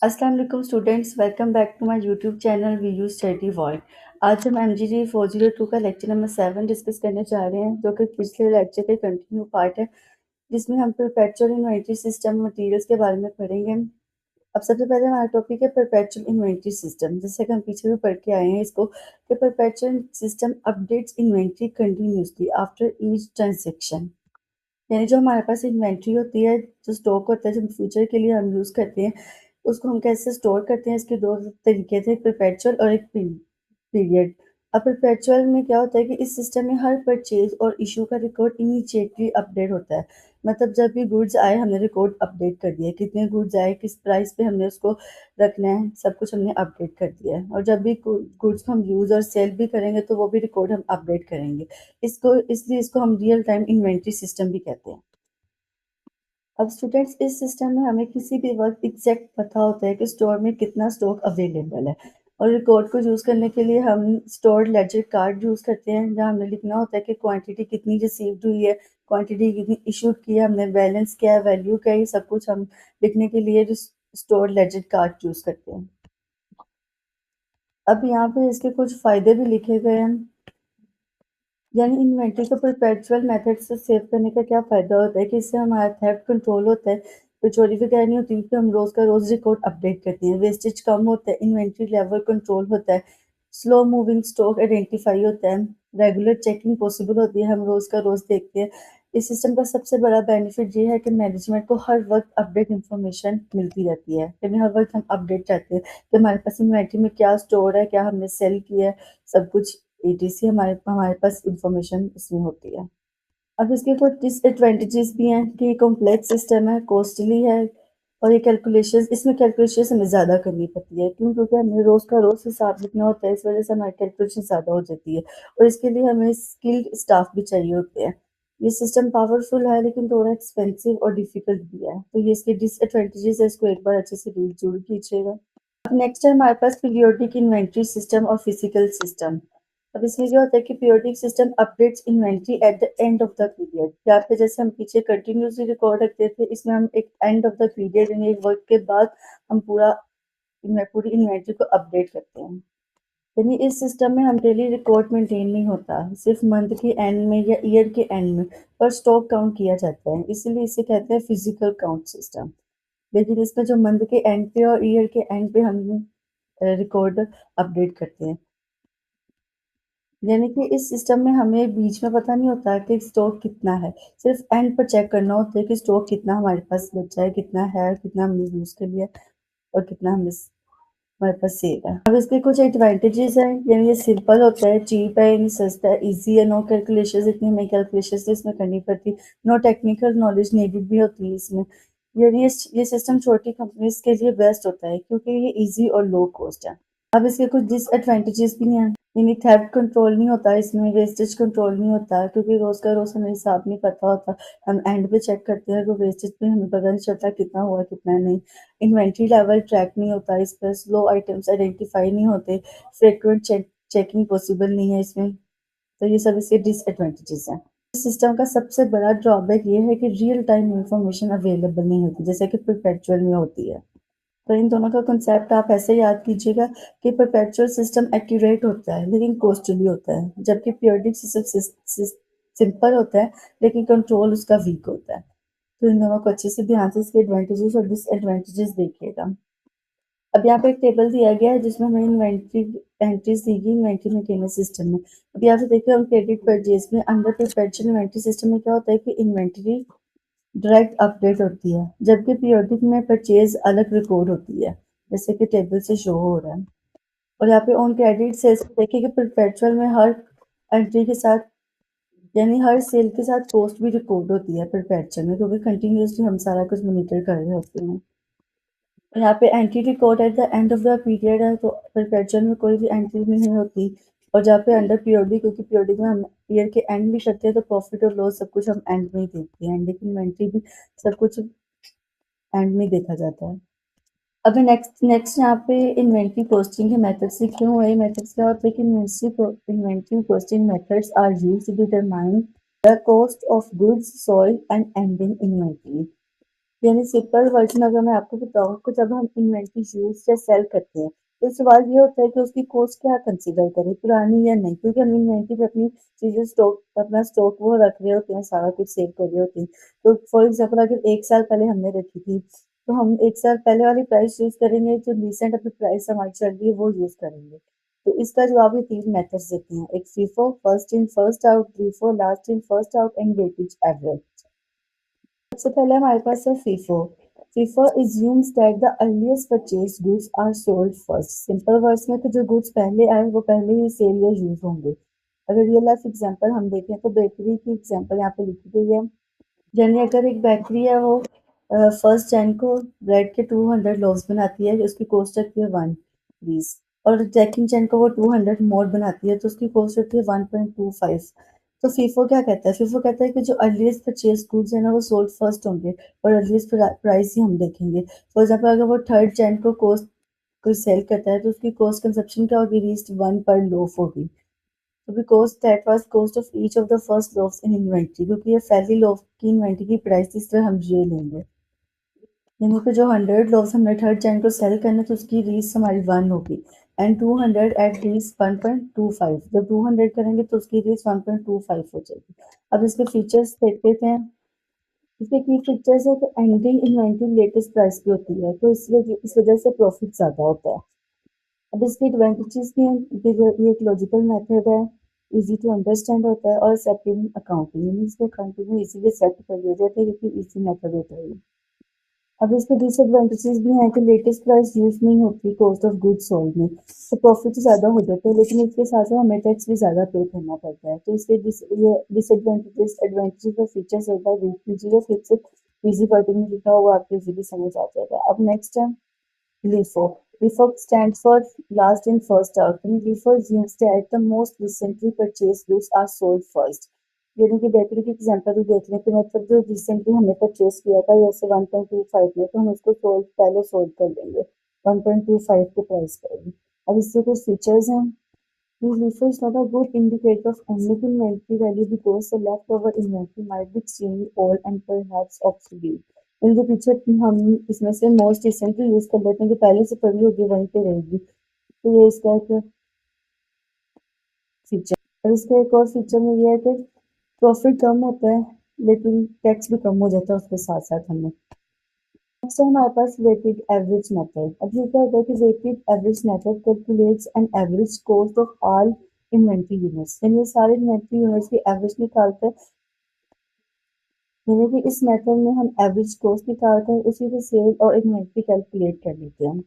अस्सलाम वालेकुम students, welcome back to my YouTube channel V U study world. आज हम MGD 402 का लेक्चर नंबर 7 डिस्कस करने जा रहे हैं, जो कि पिछले लेक्चर के कंटिन्यू पार्ट है, जिसमें हम परपेचुअल इन्वेंटरी सिस्टम मटेरियल्स के बारे में पढ़ेंगे। अब सबसे पहले हमारा टॉपिक है परपेचुअल इन्वेंटरी सिस्टम, जैसे कि हम पीछे भी पढ़ के आए हैं इसको, कि perpetual system updates inventory continuously after each transaction. यानी जो हमारे पास इन्वेंट्री होती है, जो स्टॉक होता है, जो फ्यूचर के लिए हम यूज़ करते हैं, उसको हम कैसे स्टोर करते हैं, इसके 2 तरीके थे, एक परपेचुअल और एक पीरियड। अब परपेचुअल में क्या होता है कि इस सिस्टम में हर परचेज़ और इश्यू का रिकॉर्ड इमीडिएटली अपडेट होता है। मतलब जब भी गुड्स आए, हमने रिकॉर्ड अपडेट कर दिया, कितने गुड्स आए, किस प्राइस पे हमने उसको रखना है, सब कुछ हमने अपडेट कर दिया है। और जब भी गुड्स को हम यूज़ और सेल भी करेंगे, तो वो भी रिकॉर्ड हम अपडेट करेंगे। इसलिए इसको हम रियल टाइम इन्वेंटरी सिस्टम भी कहते हैं। अब स्टूडेंट्स, इस सिस्टम में हमें किसी भी वक्त एग्जैक्ट पता होता है कि स्टोर में कितना स्टॉक अवेलेबल है। और रिकॉर्ड को यूज़ करने के लिए हम स्टोर लेजर कार्ड यूज़ करते हैं, जहाँ हमें लिखना होता है कि क्वांटिटी कितनी रिसीव्ड हुई है, क्वांटिटी कितनी इशूड की है, हमने बैलेंस क्या है, वैल्यू क्या है, ये सब कुछ हम लिखने के लिए स्टोर लेजर कार्ड यूज़ करते हैं। अब यहाँ पे इसके कुछ फ़ायदे भी लिखे गए हैं। यानी इन्वेंटरी को परपेचुअल मेथड से सेव करने का क्या फ़ायदा होता है कि इससे हमारा थेफ्ट कंट्रोल होता है। कोई चोरी वगैरह नहीं होती, क्योंकि हम रोज़ का रोज़ रिकॉर्ड अपडेट करते हैं। वेस्टेज कम होता है, इन्वेंटरी लेवल कंट्रोल होता है, स्लो मूविंग स्टॉक आइडेंटिफाई होता है, रेगुलर चेकिंग पॉसिबल होती है, हम रोज़ का रोज़ देखते हैं। इस सिस्टम का सबसे बड़ा बेनिफिट ये है कि मैनेजमेंट को हर वक्त अपडेट इंफॉर्मेशन मिलती रहती है, यानी हर वक्त हम अपडेट रहते हैं कि हमारे पास इन्वेंटरी में क्या स्टोर है, क्या हमने सेल किया है, सब कुछ ETC हमारे हमारे पास इंफॉर्मेशन इसमें होती है। अब इसके कुछ डिसएडवांटेजेस भी हैं कि कॉम्प्लेक्स सिस्टम है, कॉस्टली है, और ये कैलकुलेशंस हमें ज़्यादा करनी पड़ती है। क्यों? क्योंकि हमें रोज़ का रोज़ हिसाब लिखना होता है, इस वजह से हमारी कैलकुलेशन ज़्यादा हो जाती है, और इसके लिए हमें स्किल्ड स्टाफ भी चाहिए होते हैं। ये सिस्टम पावरफुल है, लेकिन थोड़ा एक्सपेंसिव और डिफिकल्ट भी है, तो ये इसके डिसएडवांटेजेस है, इसको एक बार अच्छे से रीड जरूर कीजिएगा। अब नेक्स्ट है हमारे पास पीरियोडिक इन्वेंटरी सिस्टम और फिजिकल सिस्टम। अब इसमें क्या होता है कि periodic system updates inventory at the end of the period. यहाँ पे जैसे हम पीछे कंटिन्यूसली रिकॉर्ड रखते थे, इसमें हम एक एंड ऑफ द पीरियड यानी एक वर्क के बाद हम पूरी इन्वेंटरी को अपडेट करते हैं। यानी इस सिस्टम में हम डेली रिकॉर्ड मेंटेन नहीं होता, सिर्फ मंथ के एंड में या ईयर के एंड में पर स्टॉक काउंट किया जाता है, इसीलिए इसे कहते हैं फिजिकल काउंट सिस्टम। लेकिन इसमें जो मंथ के एंड पे और ईयर के एंड पे हम रिकॉर्ड अपडेट करते हैं। यानी कि इस सिस्टम में हमें बीच में पता नहीं होता कि स्टॉक कितना है, सिर्फ एंड पर चेक करना होता है कि स्टॉक कितना हमारे पास बचा है, कितना है, कितना हमने यूज़ कर लिया और कितना हमारे पास सेव है। अब इसके कुछ एडवांटेजेस हैं, यानी ये सिंपल होता है, चीप है, यानी सस्ता है, ईजी है, नो कैलकुलेशंस, इतनी हमें कैलकुलेशंस इसमें करनी पड़ती, नो टेक्निकल नॉलेज नीडेड भी होती है इसमें। यानी ये सिस्टम छोटी कंपनीज के लिए बेस्ट होता है, क्योंकि ये ईजी और लो कॉस्ट है। अब इसके कुछ डिसएडवांटेजेस भी हैं, यानी थेफ्ट कंट्रोल नहीं होता इसमें, वेस्टेज कंट्रोल नहीं होता, क्योंकि रोज़ का रोज़ हमें हिसाब नहीं पता होता। हम एंड पे चेक करते हैं, तो वेस्टेज पे हमें पता नहीं चलता कितना हुआ कितना नहीं। इन्वेंट्री लेवल ट्रैक नहीं होता इस पर, स्लो आइटम्स आइडेंटिफाई नहीं होते, फ्रीक्वेंट चेकिंग पॉसिबल नहीं है इसमें। तो ये सब इसके डिसएडवांटेजेस हैं। इस सिस्टम का सबसे बड़ा ड्रॉबैक ये है कि रियल टाइम इंफॉर्मेशन अवेलेबल नहीं होती, जैसे कि परपेचुअल में होती है। तो इन दोनों का कंसेप्ट आप ऐसे याद कीजिएगा कि परपेचुअल सिस्टम एक्यूरेट होता है, लेकिन कॉस्टली होता है, जबकि पीरियोडिक सिस्टम सिंपल होता है, लेकिन कंट्रोल उसका वीक होता है। तो इन दोनों को अच्छे से ध्यान से इसके एडवांटेजेस और डिसएडवांटेजेस देखिएगा। अब यहाँ पे एक टेबल दिया गया है, जिसमें हमें इन्वेंट्री एंट्रीज दी गई इन्वेंट्री मेंटेनेंस सिस्टम में। अब यहाँ पे देखिए, हम क्रेडिट परचेज में अंडर परपेचुअल इन्वेंट्री सिस्टम में क्या होता है कि इन्वेंट्री डायरेक्ट अपडेट होती है, जबकि पीरियोडिक में परचेज अलग रिकॉर्ड होती है, जैसे कि टेबल से शो हो रहा है। और यहाँ पे ऑन क्रेडिट सेल्स देखिए कि परपेचुअल में हर एंट्री के साथ, यानी हर सेल के साथ कॉस्ट भी रिकॉर्ड होती है परपेचुअल में, क्योंकि कंटिन्यूसली हम सारा कुछ मॉनिटर कर रहे होते हैं। और यहाँ पे entry record at the end of the period है, तो परपेचुअल में कोई भी एंट्री भी नहीं होती। और जहाँ पे अंडर पीरियोडिक, क्योंकि पीरियोडिक में हम ईयर के एंड भी करते हैं, तो प्रॉफिट और लॉस सब कुछ हम एंड में ही देखते हैं, लेकिन इन्वेंट्री भी सब कुछ एंड में देखा जाता है। अभी नेक्स्ट नेक्स्ट यहाँ पे इन्वेंट्री कॉस्टिंग के मेथड्स लिखे हुए हैं। मेथड्स क्या होते हैं कि inventory costing methods are used to determine the cost of goods sold and ending inventory. यानी सिंपल वर्जन अगर मैं आपको बताऊँ तो जब हम इन्वेंट्री यूज या सेल करते हैं तो सवाल ये होता है कि उसकी कॉस्ट क्या कंसीडर करें, पुरानी या नहीं, क्योंकि हम इन्वेंट्री पे अपनी चीजें स्टॉक अपना स्टॉक वो रख रहे होते हैं, सारा कुछ सेव कर रहे होते हैं। तो फॉर एग्जाम्पल अगर 1 साल पहले हमने रखी थी तो हम 1 साल पहले वाली प्राइस यूज करेंगे, जो रिसेंट अभी प्राइस हमारी चल रही है वो यूज करेंगे। तो इसका जवाब ये 3 मेथड्स देते हैं, एक FIFO, first in first out, FIFO, last in first out and weightage average. सबसे पहले हमारे पास है FIFO. FIFO assumes that the earliest purchased goods are sold first। Simple words में तो जो गुड्स पहले आए वो पहले ही सेल या यूज होंगे। अगर रियल लाइफ एग्जांपल हम देखें तो बेकरी की एग्जांपल यहाँ पे लिखी गई है। यानी अगर एक बेकरी है वो फर्स्ट जैन को ब्रेड के 200 लोव्स बनाती है, उसकी कॉस्ट रखती है 1 रुपीज। और सेकंड जैन को वो 200 मोर बनाती है तो उसकी कॉस्ट रखती है 1.25। तो फीफो क्या कहता है, फीफो कहता है कि जो अर्लीस्ट परचेज गुड्स है ना वो सोल्ड फर्स्ट होंगे और अर्लीस्ट प्राइस ही हम देखेंगे। फॉर एग्जाम्पल अगर वो थर्ड जैन को कॉस्ट कोई सेल करता है तो उसकी कॉस्ट कंजप्शन क्या होगी, रीस्ट 1 पर लोफ होगी। तो because that was cost of each of the first loaves in inventory, क्योंकि ये पहली लोव की इन्वेंट्री की प्राइस इस तरह हम ये लेंगे। यानी कि जो 100 लोव्स हमने थर्ड जैन को सेल करना तो उसकी रीस हमारी 1 होगी एंड 200 एट रीस 1.25। जब 200 करेंगे तो उसकी रीस 1.25 हो जाएगी। अब इसके फीचर्स देख लेते हैं। इसके की फीचर्स है तो एंडिंग इन्वेंट्री लेटेस्ट प्राइस की होती है, तो इस वजह से प्रॉफिट ज्यादा होता है। अब इसकी एडवांटेजेस भी हैं कि ये एक लॉजिकल मेथड है, इजी टू अंडरस्टैंड होता है और सेटिंग अकाउंटिंग, यानी इसको अकाउंटिंग में इजीली सेट कर दिया जाता है क्योंकि इजी मेथड होता है ये। अब इसके डिसएडवांटेजेस भी हैं कि लेटेस्ट प्राइस यूज नहीं होती कॉस्ट ऑफ गुड्स सोल्ड में, तो प्रॉफिट ज्यादा हो जाता है, लेकिन इसके साथ साथ हमें टैक्स भी ज्यादा पे करना पड़ता है। तो इसके ये डिसएडवांटेजेस एडवांटेजेस और फीचर्स एक बार देख लीजिए, फिर से इजी वर्डिंग में लिखा हुआ आपको इजीली समझ आ जाएगा। अब नेक्स्ट है LIFO. LIFO stands for last in first out. And LIFO assumes that the most recently purchased goods are sold first. यानी कि बेकरी की एग्जांपल भी देख लें, तो मतलब जो रिसेंटली हमने परचेज किया था जैसे 1.25 में, तो हम उसको सोल्ड कर लेंगे 1.25 के प्राइस पर भी। अब इससे कुछ फीचर्स हैं। These LIFO is not a good indicator of any inventory value because the leftover inventory might be extremely old and perhaps obsolete। इनके पीछे हम इसमें से मोस्ट रिसेंटली यूज कर लेते हैं, जो पहले से पड़ी होगी वहीं पे रहेगी। तो ये इसका एक फीचर। और इसका एक और फीचर में ये है कि प्रॉफिट कम होता है लेकिन टैक्स भी कम हो जाता है उसके साथ साथ हमें। नेक्स्ट है हमारे पास वेटेड एवरेज मेथड। अब ये क्या होता है कि weighted average method calculates an average cost of all inventory units, यानी ये सारे इन्वेंट्री यूनिट्स की एवरेज निकालते हैं। यानी कि इस मेथड में हम एवरेज कॉस्ट निकालते हैं, उसी से सेल और इन्वेंट्री कैलकुलेट कर लेते हैं।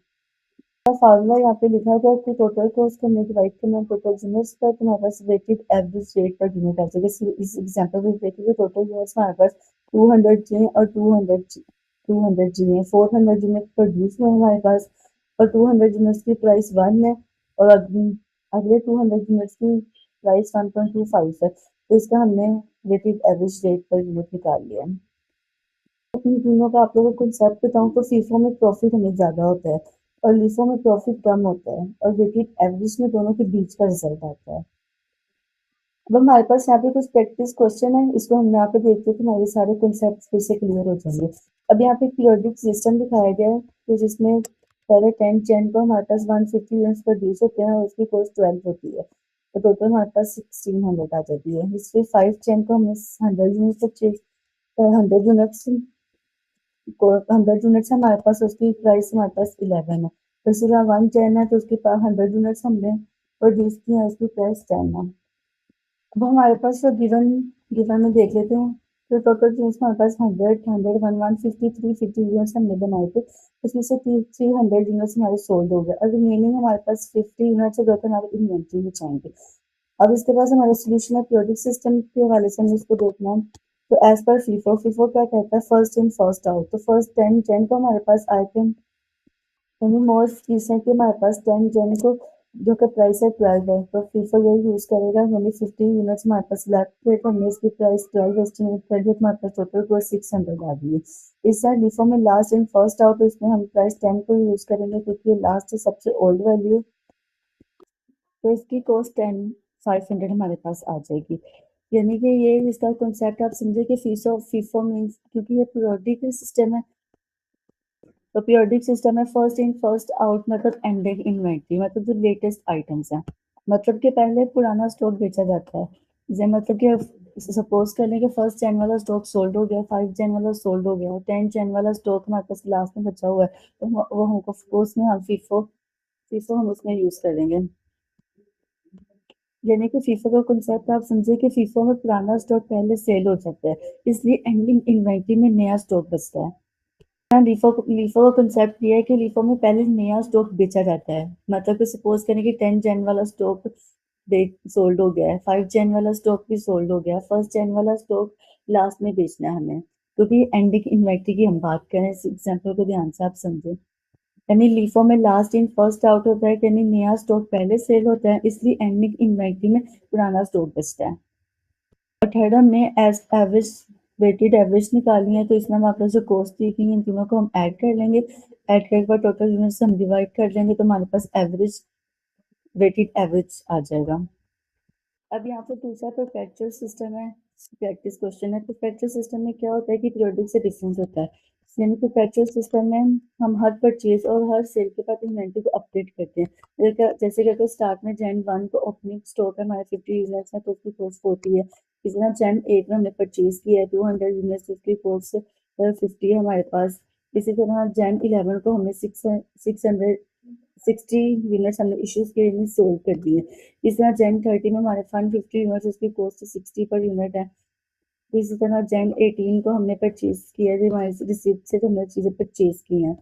फार्मूला यहाँ पे लिखा था कि टोटल कॉस्ट को हमने डिवाइड करना है टोटल यूनिट्स पर, तो हमारे पास weighted average rate per unit आ जाएगा। इस एग्जांपल में देखिए टोटल यूनिट्स हमारे पास 200 जी हैं और 200 जी हैं। 400 यूनिट प्रोड्यूस हुए हमारे पास और 200 यूनिट्स की प्राइस 1 है और अगले 200 यूनिट्स की प्राइस 1.25 है, तो इसका हमने weighted average rate per unit निकाल लिया। इन तीनों का आप लोगों को कंसेप्ट बताऊं तो फीफो में प्रॉफिट हमें ज्यादा होता है और लिफो में प्रॉफिट कम होता है और वेटेड एवरेज में दोनों के बीच का रिजल्ट आता है। अब हमारे पास यहाँ पे कुछ प्रैक्टिस क्वेश्चन है, इसको हम यहाँ पे देखते हैं कि हमारे सारे कंसेप्ट फिर से क्लियर हो जाएंगे। अब यहाँ पे पीरियोडिक सिस्टम दिखाया गया है कि जिसमें पहले 10 चैन को हमारे पास 150 यूनिट्स प्रोड्यूस होते हैं और उसकी कॉस्ट 12 होती है, तो टोटल हमारे पास 1600 आ जाती है। इसमें 5 चैन को हमें 100 यूनिट्स हमारे पास, उसकी प्राइस हमारे पास 11 है। फिर से 1 चैन है तो उसके पास 100 यूनिट्स हमने प्रोड्यूस की है, उसकी प्राइस 10 है। अब हमारे पास जो गिवन गिवन में देख लेते हैं, तो टोटल यूनिट्स हमारे पास 100 100 150 350 यूनिट्स हमने बनाए थे, उसमें से 300 यूनिट्स हमारे सोल्ड हो गए और रिमेनिंग हमारे पास 50 यूनिट्स है जो कि हमारे इन्वेंट्री में जाएंगे। अब इसके पास हमारा सोल्यूशन है पीरियोडिक सिस्टम के हवाले से हमें इसको देखना है। तो एज पर फीफो, फीफो क्या कहता है, फर्स्ट इन फर्स्ट आउट। तो फर्स्ट 10 जन को हमारे पास आइटम यानी मोस्ट रिसेंट के हमारे पास 10 जन को जो कि प्राइस है 12 है, तो फीफो यही यूज करेगा। यानी 50 यूनिट्स हमारे पास लेफ्ट थे तो हमने इसकी प्राइस 12 एस्टिमेट कर दिया, हमारे पास टोटल को 600 आ गई है। इस साइड लिफो में लास्ट इन फर्स्ट आउट, इसमें हम प्राइस 10 को यूज करेंगे क्योंकि लास्ट सबसे ओल्ड वैल्यू, तो इसकी कॉस्ट 500 हमारे पास आ जाएगी। यानी कि ये इसका कॉन्सेप्ट आप समझे कि फीसो फीफो मीन्स, क्योंकि ये पीरियोडिक सिस्टम है तो पीरियोडिक सिस्टम में फर्स्ट इन फर्स्ट आउट मतलब एंडेड इन्वेंट्री मतलब जो लेटेस्ट आइटम्स हैं, मतलब कि पहले पुराना स्टॉक बेचा जाता है। जैसे मतलब कि सपोज कर लें कि फर्स्ट जैन वाला स्टॉक सोल्ड हो गया, 5 जैन वाला सोल्ड हो गया, 10 जैन वाला स्टॉक हमारे पास लास्ट में बचा हुआ है, तो वो हमको उसमें हम फीफो फीफो हम उसमें यूज करेंगे। यानी कि फीफो का कंसेप्ट आप समझे कि फीफो में पुराना स्टॉक पहले सेल हो जाता है, इसलिए एंडिंग इन्वेंट्री में नया स्टॉक बचता है। लीफो का कंसेप्ट ये है कि लीफो में पहले नया स्टॉक बेचा जाता है, मतलब कि सपोज करें कि 10 जैन वाला स्टॉक सोल्ड हो गया है, 5 जैन वाला स्टॉक भी सोल्ड हो गया, फर्स्ट जैन वाला स्टॉक लास्ट में बेचना है हमें, क्योंकि एंडिंग इन्वेंट्री की हम बात करें, इस एग्जाम्पल को ध्यान से आप समझें। यानी लीफो में लास्ट इन फर्स्ट आउट होता है, यानी नया स्टॉक पहले सेल होता है, इसलिए एंडिंग इन्वेंट्री में पुराना स्टॉक बचता है। और थर्ड हमने एज एवरेज वेटेड एवरेज निकाली है, तो इसमें हम आपने जो कॉस्ट देखी है इन तीनों को हम ऐड कर लेंगे, ऐड करके बाद टोटल यूनिट से हम डिवाइड कर लेंगे, तो हमारे पास एवरेज वेटेड एवरेज आ जाएगा। अब यहाँ पे दूसरा परपेचुअल सिस्टम है, प्रैक्टिस क्वेश्चन है। परपेचुअल सिस्टम में क्या होता है कि पीरियोडिक से डिफरेंट होता है। यानी परपेचुअल सिस्टम में हम हर परचेज और हर सेल के बाद इन्वेंट्री को अपडेट करते हैं। जैसे कि अगर स्टार्ट में जैन 1 को ओपनिंग स्टॉक है हमारे 50 यूनिट्स है, तो उसकी कॉस्ट 40 है। इसी तरह जैन 8 में हमने परचेज किया है 200 यूनिट्स, उसकी कॉस्ट 50 है हमारे पास। इसी तरह जैन 11 को हमने 660 यूनिट्स हमने इश्यूज के लिए सोल्व कर दिए। इस तरह जेन 30 में हमारे फंड 50 यूनिट्स, उसकी कॉस्ट 60 पर यूनिट है। तो इसी तरह जेन 18 को हमने परचेज किया है, हमारे रिसिप्ट से जो हमने चीजें परचेज की हैं।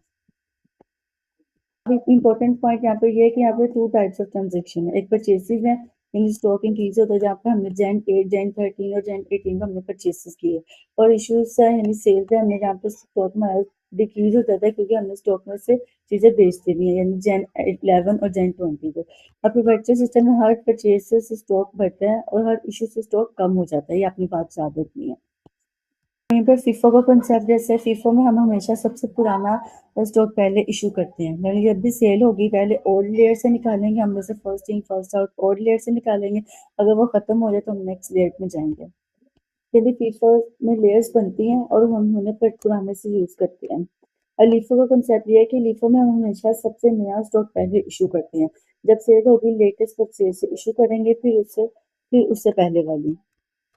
इंपॉर्टेंट पॉइंट यहाँ पे ये है कि यहाँ पे 2 टाइप्स ऑफ ट्रांजेक्शन है। एक परचेसेस है, यानी स्टॉक इंक्रीज होता है जहाँ पे हमने जेन 8, जेन 13 और जेन 18 को हमने परचेसेस किए। और इश्यूज है यानी सेल्स है, हमने जहाँ पे स्टॉक हमारा डिक्रीज हो जाता है क्योंकि हमने स्टॉक में से चीजें बेच देनी है, यानी जेन 11 और जेन 20 को। अब परचेज सिस्टम में हर परचेज से स्टॉक बढ़ता है और हर इशू से स्टॉक कम हो जाता है, ये अपनी बात याद रखनी है। वहीं पर फीफो का कंसेप्ट जैसे फीफो में हम हमेशा सबसे पुराना स्टॉक पहले इशू करते हैं, यानी जब भी सेल होगी पहले ओल्ड लेयर से निकालेंगे, हम जैसे first in first out old layer से निकालेंगे। अगर वो खत्म हो जाए तो हम नेक्स्ट लेयर में जाएंगे। यदि फीफो में लेयर्स बनती हैं और हम उन्हें पर पुराने से यूज करते हैं। और लीफो का कंसेप्ट ये है कि लीफो में हम हमेशा सबसे नया स्टॉक पहले इशू करते हैं। जब सेल होगी लेटेस्ट परचेज से इशू करेंगे, फिर उससे पहले वाली,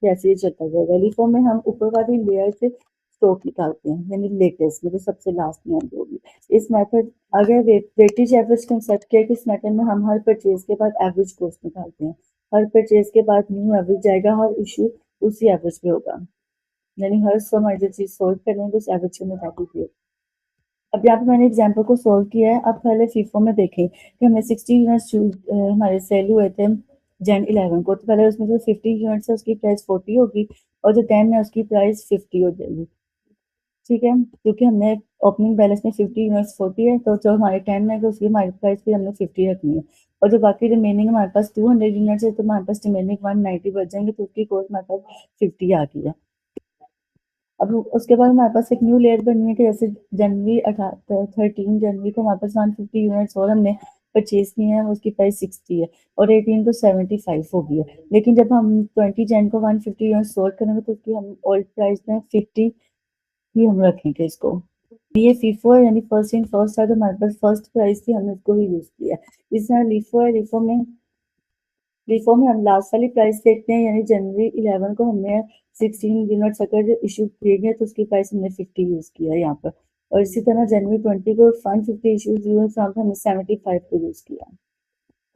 जैसे ही चलता जाएगा। लीफो में हम ऊपर वाली लेयर से स्टॉक निकालते हैं, यानी लेटेस्ट में जो सबसे लास्ट में आती होगी। इस मेथड अगर वेटेज एवरेज कंसेप्ट किया कि इस मेथड में हम हर परचेज के बाद एवरेज कॉस्ट निकालते हैं। हर परचेज के बाद न्यू एवरेज जाएगा, हर इशू उसी एवरेज पे होगा, यानी हर समय जो चीज सोल्व करेंगे उस एवरेज में वैल्यू पे। अब यहाँ पे मैंने एग्जाम्पल को सोल्व किया है। अब पहले फीफो में देखें कि हमें 60 यूनिट्स हमारे सेल हुए थे जेन 11 को, तो पहले उसमें जो 50 यूनिट्स है उसकी प्राइस 40 होगी और जो 10 है उसकी प्राइस 50 हो जाएगी। ठीक है, क्योंकि हमने ओपनिंग बैलेंस में 50 यूनिट्स 40 है, तो जो हमारे 10 है तो उसकी हमारी प्राइस भी हमने 50 रखनी है। और जो बाकी रिमेनिंग हमारे पास 200 यूनिट्स है, तो हमारे पास रिमेनिंग 190 बच जाएंगे, तो उसकी कॉस्ट हमारे पास 50 आ गई है। अब उसके बाद हमारे पास एक न्यू लेयर बनी है कि जैसे जनवरी 13 जनवरी को हमारे पास 150 यूनिट्स और हमने परचेज किए हैं, उसकी प्राइस 60 है और 18 को 75 हो गई है। लेकिन जब हम 20 जन को 150 यूनिट्स सोल्ड करेंगे तो उसकी हम ओल्ड प्राइस में 50 ही हम रखेंगे इसको। ये फीफो है, यानी फर्स्ट इन फर्स्ट है, तो हमारे पास फर्स्ट प्राइस थी, हमने उसको ही यूज किया। इस तरह लीफो है, लीफो में हम लास्ट वाली प्राइस देखते हैं, यानी जनवरी 11 को हमने 16 यूनिट्स अगर इशू किए गए तो उसकी प्राइस हमने 50 यूज किया है यहाँ पर। और इसी तरह जनवरी 20 को 150 इशूज हुए तो हमने 75 को यूज किया।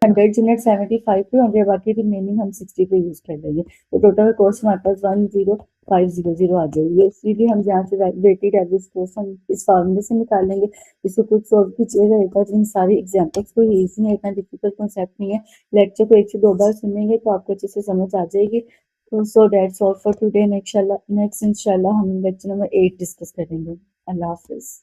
100 यूनिट 75 पे होंगे, बाकी रिमेनिंग हम 60 पे यूज कर लेंगे, तो टोटल कॉस्ट हमारे पास 10500 आ जाएगी। इसीलिए हम यहाँ से वेटेड एवरेज कॉस्ट हम इस फॉर्मूले से निकाल लेंगे। इसको कुछ सॉल्व कीजिएगा एक बार, इन सारी एग्जाम्पल्स को, ईजी है, इतना डिफिकल्ट कॉन्सेप्ट नहीं है। लेक्चर को 1 से 2 बार सुनेंगे तो आपको अच्छे से समझ आ जाएगी। तो so that's all for today. Next इंशाल्लाह हम लेक्चर नंबर 8 डिस्कस करेंगे। अल्लाह हाफिज।